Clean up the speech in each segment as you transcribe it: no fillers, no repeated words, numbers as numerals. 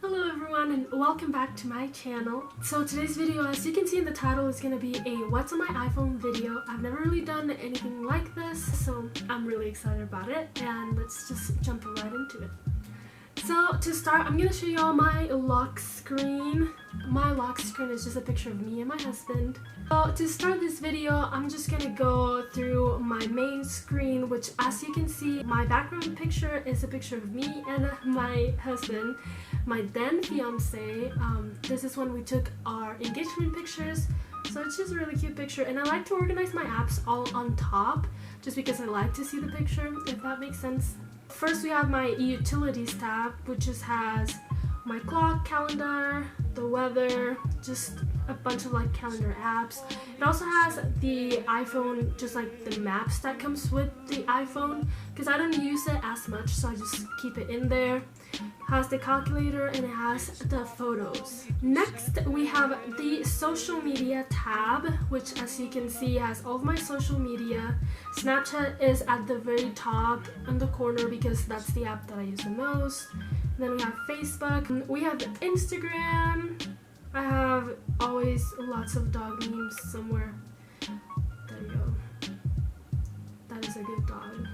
Hello everyone and welcome back to my channel. So today's video, as you can see in the title, is going to be a what's on my iPhone video. I've never really done anything like this, so I'm really excited about it, and let's just jump right into it. So to start, I'm going to show you all my lock screen. My lock screen is just a picture of me and my husband. So to start this video, I'm just going to go through my main screen, which as you can see, my background picture is a picture of me and my husband, my then fiance. This is when we took our engagement pictures. So it's just a really cute picture, and I like to organize my apps all on top just because I like to see the picture, if that makes sense. First we have my utilities tab, which just has my clock, calendar, the weather, just a bunch of like calendar apps. It also has the iPhone, just like the maps that comes with the iPhone, because I don't use it as much, so I just keep it in there. It has the calculator and it has the photos. Next we have the social media tab, which as you can see has all of my social media. Snapchat is at the very top in the corner because that's the app that I use the most. Then we have Facebook, we have Instagram. I have always lots of dog memes somewhere. There you go. That is a good dog.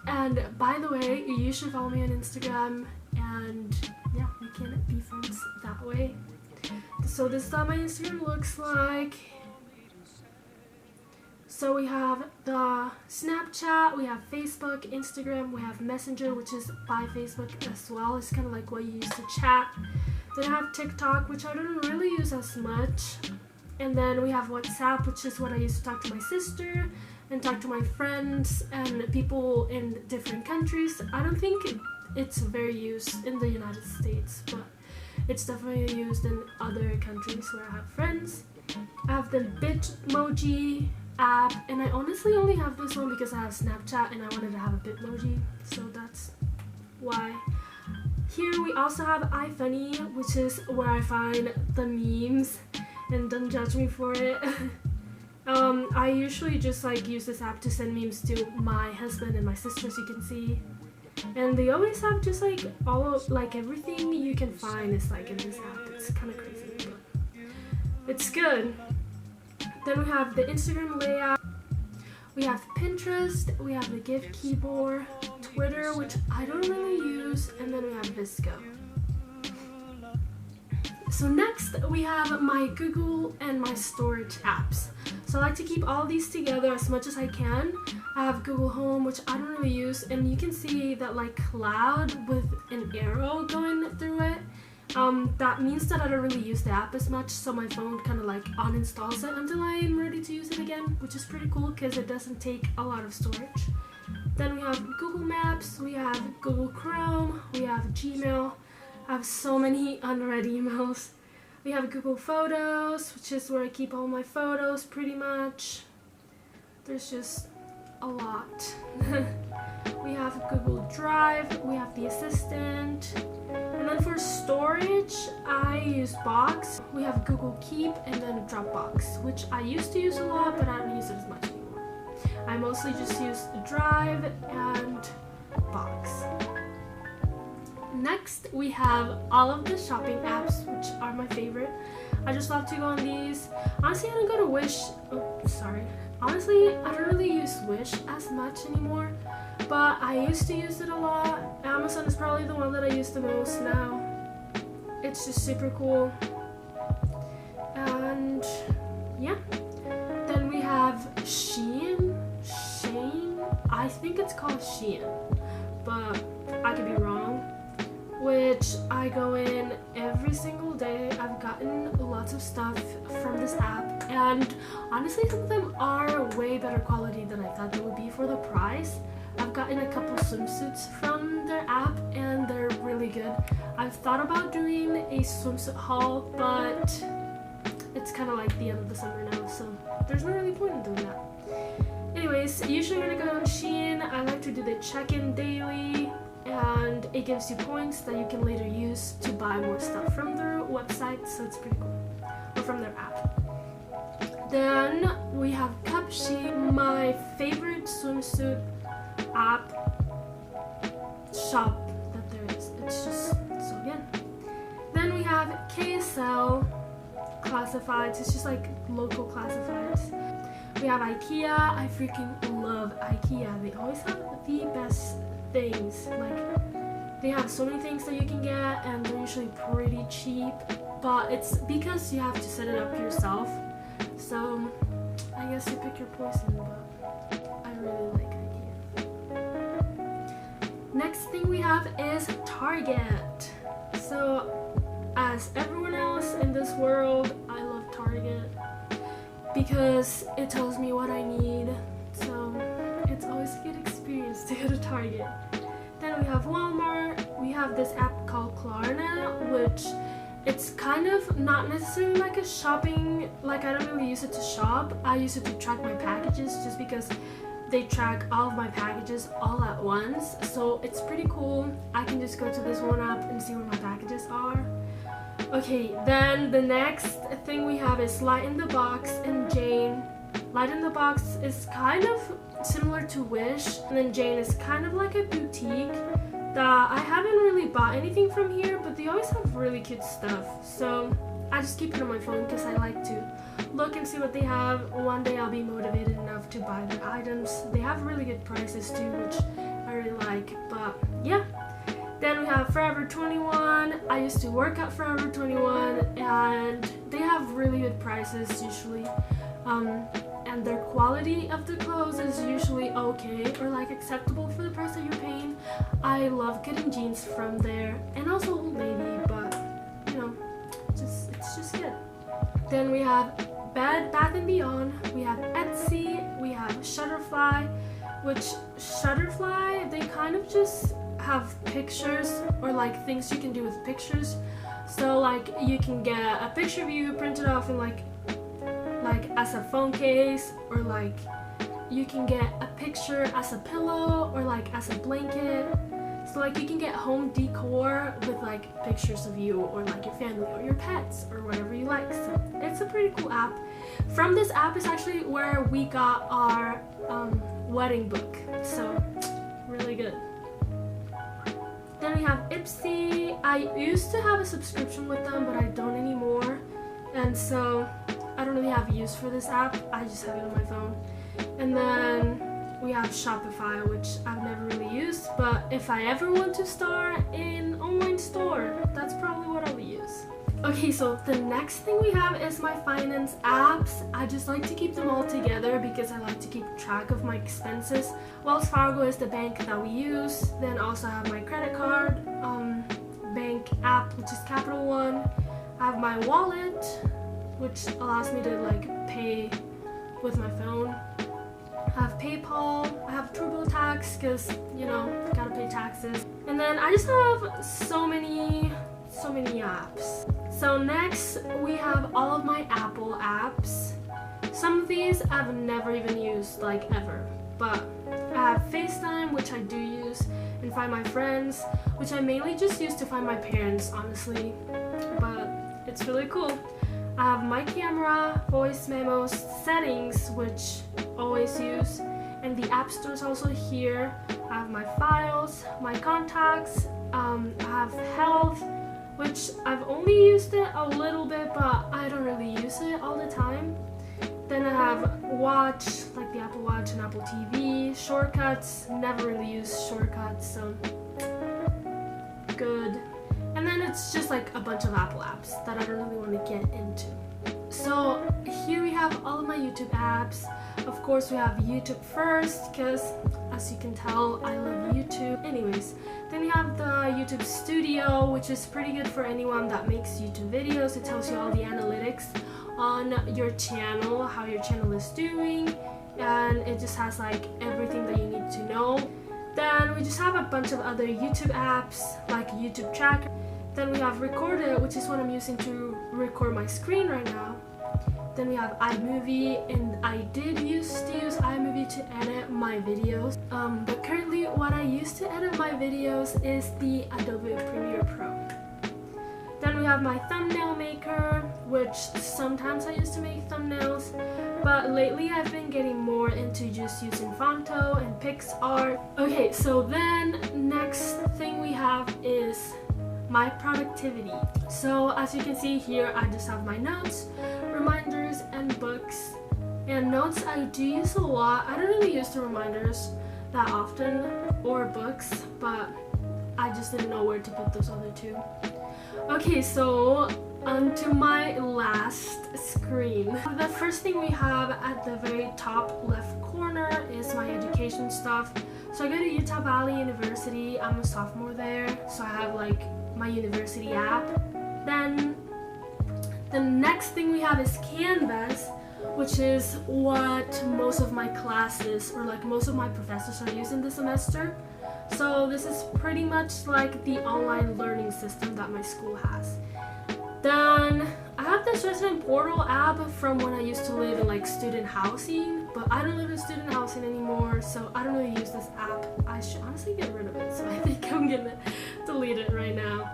And by the way, you should follow me on Instagram, and yeah, we can be friends that way. So this is how my Instagram looks like. So we have the Snapchat, we have Facebook, Instagram, we have Messenger, which is by Facebook as well. It's kind of like what you use to chat. Then I have TikTok, which I don't really use as much. And then we have WhatsApp, which is what I use to talk to my sister and talk to my friends and people in different countries. I don't think it's very used in the United States, but it's definitely used in other countries where I have friends. I have the Bitmoji app, and I honestly only have this one because I have Snapchat and I wanted to have a Bitmoji, so that's why. Here we also have iFunny, which is where I find the memes, and don't judge me for it. I usually just like use this app to send memes to my husband and my sister, as you can see. And they always have just like all of like everything you can find is like in this app. It's kind of crazy, but it's good. Then we have the Instagram layout. We have Pinterest, we have the GIF keyboard, Twitter, which I don't really use, and then we have Visco. So next we have my Google and my storage apps. So I like to keep all these together as much as I can. I have Google Home, which I don't really use, and you can see that like cloud with an arrow going through it. That means that I don't really use the app as much, so my phone kind of like uninstalls it until I'm ready to use it again, which is pretty cool because it doesn't take a lot of storage. Then we have Google Maps, we have Google Chrome, we have Gmail. I have so many unread emails. We have Google Photos, which is where I keep all my photos pretty much. There's just a lot. We have Google Drive, we have the Assistant. And then for storage, I use Box. We have Google Keep and then Dropbox, which I used to use a lot, but I don't use it as much anymore. I mostly just use Drive and Box. Next, we have all of the shopping apps, which are my favorite. I just love to go on these. Honestly, I don't go to Wish. Oh, sorry. Honestly, I don't really use Wish as much anymore, but I used to use it a lot. Amazon is probably the one that I use the most now. It's just super cool. And yeah. Then we have Shein. I think it's called Shein, but I could be wrong. Which I go in every single day. I've gotten lots of stuff from this app, and honestly some of them are way better quality than I thought they would be for the price. I've gotten a couple swimsuits from their app and they're really good. I've thought about doing a swimsuit haul, but it's kind of like the end of the summer now, so there's no really point in doing that. Anyways, usually when I go on Shein, I like to do the check-in daily, and it gives you points that you can later use to buy more stuff from their website, so it's pretty cool. Or from their app. Then we have Cupsheet, my favorite swimsuit app shop that there is. It's just so good. have KSL classifieds. It's just like local classifieds. We have IKEA. I freaking love IKEA. They always have the best things. Like, they have so many things that you can get, and they're usually pretty cheap. But it's because you have to set it up yourself. So I guess you pick your poison, but I really like IKEA. Next thing we have is Target. So as everyone else in this world, I love Target because it tells me what I need. So it's always a good experience to go to Target. Then we have Walmart. We have this app called Klarna, which it's kind of not necessarily like a shopping, like I don't really use it to shop. I use it to track my packages just because they track all of my packages all at once. So it's pretty cool. I can just go to this one app and see where my packages are. Okay, then the next thing we have is Light in the Box and Jane. Light in the Box is kind of similar to Wish, and then Jane is kind of like a boutique that I haven't really bought anything from here, but they always have really cute stuff. So I just keep it on my phone because I like to look and see what they have. One day I'll be motivated enough to buy their items. They have really good prices too, which I really like. But yeah. Then we have Forever 21. I used to work at Forever 21, and they have really good prices usually. And their quality of the clothes is usually okay or like acceptable for the price that you're paying. I love getting jeans from there, and also Old Navy, but you know, it's just good. Then we have Bed Bath & Beyond. We have Etsy. We have Shutterfly, which Shutterfly, they kind of just have pictures or like things you can do with pictures. So like you can get a picture of you printed off in like as a phone case, or like you can get a picture as a pillow or like as a blanket. So like you can get home decor with like pictures of you or like your family or your pets or whatever you like. So it's a pretty cool app. From this app is actually where we got our wedding book. So really good. Then we have Ipsy. I used to have a subscription with them, but I don't anymore. And so I don't really have use for this app. I just have it on my phone. And then we have Shopify, which I've never really used, but if I ever want to start an online store, that's probably what I'll use. Okay, so the next thing we have is my finance apps. I just like to keep them all together because I like to keep track of my expenses. Wells Fargo is the bank that we use. Then also I have my credit card bank app, which is Capital One. I have my wallet, which allows me to like pay with my phone. I have PayPal. I have TurboTax because, you know, gotta pay taxes. And then I just have so many apps. So next we have all of my Apple apps. Some of these I've never even used, like ever. But I have FaceTime, which I do use, and Find My Friends, which I mainly just use to find my parents, honestly. But it's really cool. I have my camera, voice memos, settings, which always use, and the app store is also here. I have my files, my contacts, I have health, which I've only used it a little bit, but I don't really use it all the time. Then I have watch, like the Apple Watch and Apple TV, shortcuts, never really use shortcuts, so good. And then it's just like a bunch of Apple apps that I don't really want to get into. So here we have all of my YouTube apps. Of course we have YouTube first because, as you can tell, I love YouTube. Anyways, then we have the YouTube Studio, which is pretty good for anyone that makes YouTube videos. It tells you all the analytics on your channel, how your channel is doing, and it just has like everything that you need to know. Then we just have a bunch of other YouTube apps like YouTube Tracker. Then we have Recorder, which is what I'm using to record my screen right now. Then we have iMovie, and I did used to use iMovie to edit my videos. But currently what I use to edit my videos is the Adobe Premiere Pro. Then we have my thumbnail maker, which sometimes I used to make thumbnails, but lately I've been getting more into just using Fonto and PixArt. Okay, so then next thing we have is my productivity. So as you can see here, I just have my notes, reminders, and books. And notes I do use a lot. I don't really use the reminders that often, or books, but I just didn't know where to put those other two. Okay, so onto my last screen. The first thing we have at the very top left corner is my education stuff. So I go to Utah Valley University. I'm a sophomore there, so I have like my university app. Then the next thing we have is Canvas, which is what most of my classes or like most of my professors are using this semester. So this is pretty much like the online learning system that my school has. Then I have this resident portal app from when I used to live in like student housing, but I don't live in student housing anymore, so I don't really use this app. I should honestly get rid of it, so I think I'm gonna delete it right now.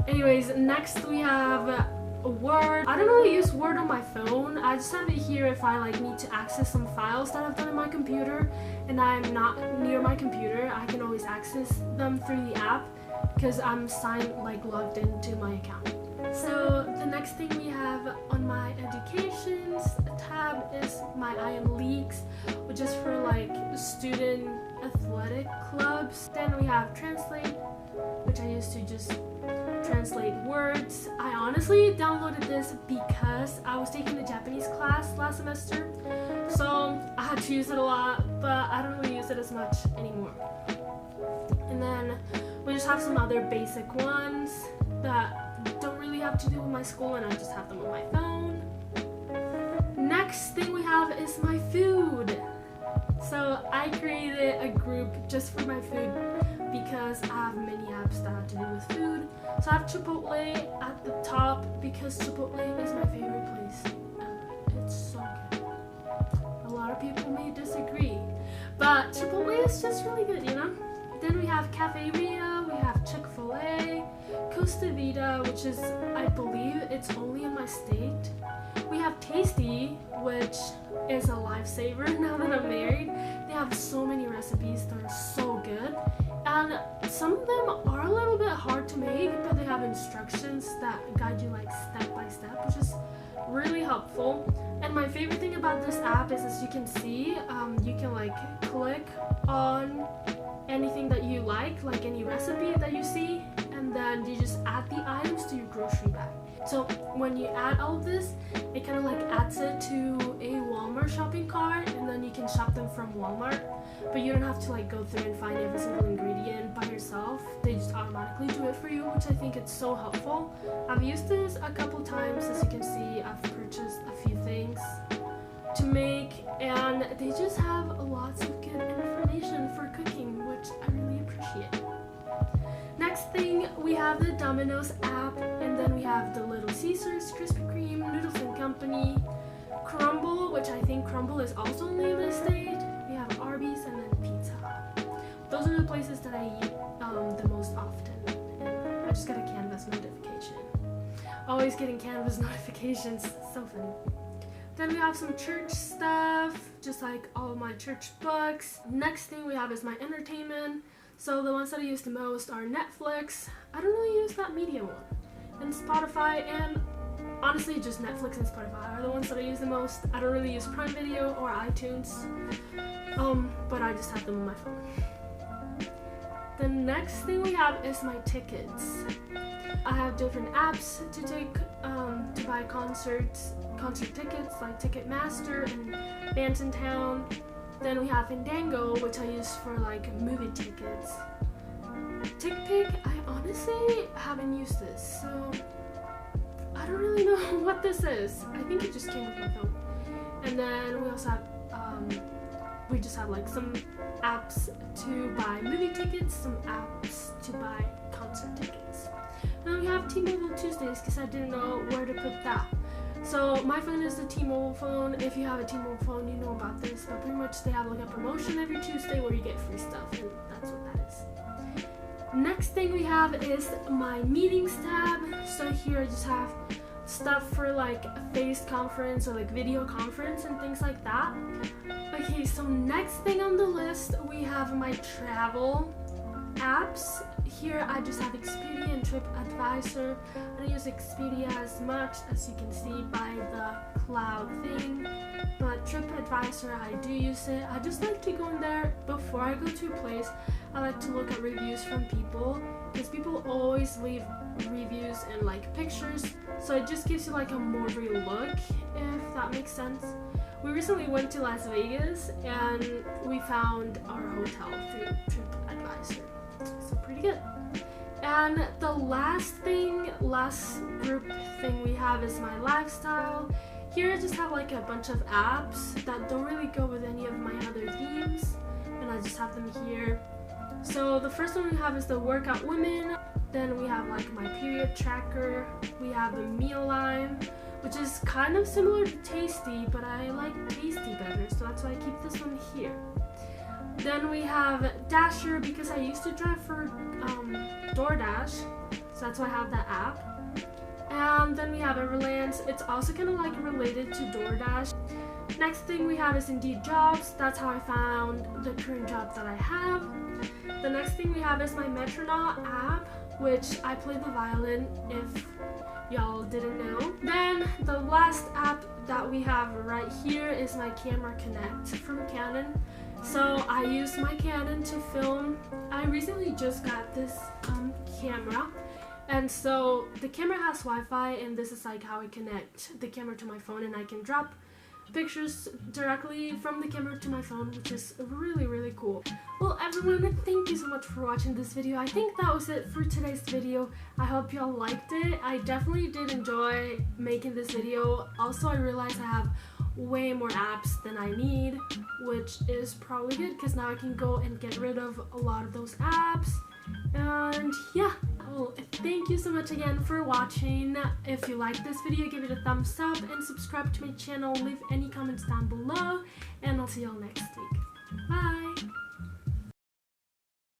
Anyways, next we have Word. I don't really use Word on my phone. I just have it here if I like need to access some files that I've done on my computer and I'm not near my computer. I can always access them through the app because I'm logged into my account. So the next thing we have on my educations tab is my I Am Leagues, which is for like student athletic clubs. Then we have Translate, which I used to just translate words. I honestly downloaded this because I was taking a Japanese class last semester, so I had to use it a lot, but I don't really use it as much anymore. And then we just have some other basic ones that don't really have to do with my school, and I just have them on my phone. Next thing we have is my food. So I created a group just for my food because I have many apps that have to do with food. So I have Chipotle at the top because Chipotle is my favorite place. It's so good. A lot of people may disagree, but Chipotle is just really good, you know? Then we have Cafe Rio, we have Chick-fil-A, Costa Vida, which is, I believe, it's only in my state. We have Tasty, which is a lifesaver now that I'm married. They have so many recipes that are so good. And some of them are a little bit hard to make, but they have instructions that guide you like step by step, which is really helpful. And my favorite thing about this app is, as you can see, you can like click on anything that you like any recipe that you see, and then you just add the items to your grocery bag. So when you add all of this, it kind of like adds it to a Walmart shopping cart, and then you can shop them from Walmart, but you don't have to like go through and find every single ingredient by yourself. They just automatically do it for you, which I think it's so helpful. I've used this a couple times. As you can see, I've purchased a few things to make, and they just have lots of good information for cooking, which I really appreciate. Next thing, we have the Domino's app, and then we have the Little Caesars, Krispy Kreme, Noodles and Company, Crumble, which I think Crumble is also only in this state. We have Arby's, and then Pizza Hut. Those are the places that I eat the most often, and I just got a Canvas notification. Always getting Canvas notifications, so funny. Then we have some church stuff, just like all of my church books. Next thing we have is my entertainment. So the ones that I use the most are Netflix. I don't really use that media one. And Spotify, and honestly just Netflix and Spotify are the ones that I use the most. I don't really use Prime Video or iTunes, but I just have them on my phone. The next thing we have is my tickets. I have different apps to take to buy concert tickets, like Ticketmaster and Bands in Town. Then we have Fandango, which I use for like movie tickets. TickPick, I honestly haven't used this, so I don't really know what this is. I think it just came with my phone. And then we also have we just have like some apps to buy movie tickets, some apps to buy concert tickets. And then we have T-Mobile Tuesdays because I didn't know where to put that. So my phone is the T-Mobile phone. If you have a T-Mobile phone, you know about this, but pretty much they have like a promotion every Tuesday where you get free stuff, and that's what that is. Next thing we have is my meetings tab. So here I just have stuff for like a phased conference or like video conference and things like that. Okay, so next thing on the list, we have my travel apps. Here I just have Expedia and TripAdvisor. I don't use Expedia as much, as you can see by the cloud thing, but TripAdvisor, I do use it. I just like to go in there before I go to a place. I like to look at reviews from people, because people always leave reviews and like pictures, so it just gives you like a more real look, if that makes sense. We recently went to Las Vegas and we found our hotel through TripAdvisor, so pretty good. And the last group thing we have is my lifestyle. Here I just have like a bunch of apps that don't really go with any of my other themes, and I just have them here. So the first one we have is the Workout Women. Then we have like my period tracker. We have the Meal Line, which is kind of similar to Tasty, but I like Tasty better, so that's why I keep this one here. Then we have Dasher, because I used to drive for DoorDash, so that's why I have that app. And then we have Everlands. It's also kind of like related to DoorDash. Next thing we have is Indeed Jobs. That's how I found the current job that I have. The next thing we have is my Metronaut app, which I play the violin, if y'all didn't know. Then the last app that we have right here is my Camera Connect from Canon. So I use my Canon to film. I recently just got this camera, and so the camera has Wi-Fi, and this is like how I connect the camera to my phone, and I can drop pictures directly from the camera to my phone, which is really, really cool. Well, everyone, thank you so much for watching this video. I think that was it for today's video. I hope y'all liked it. I definitely did enjoy making this video. Also, I realized I have way more apps than I need, which is probably good, because now I can go and get rid of a lot of those apps. And yeah, well, thank you so much again for watching. If you liked this video, give it a thumbs up and subscribe to my channel. Leave any comments down below, and I'll see y'all next week. Bye!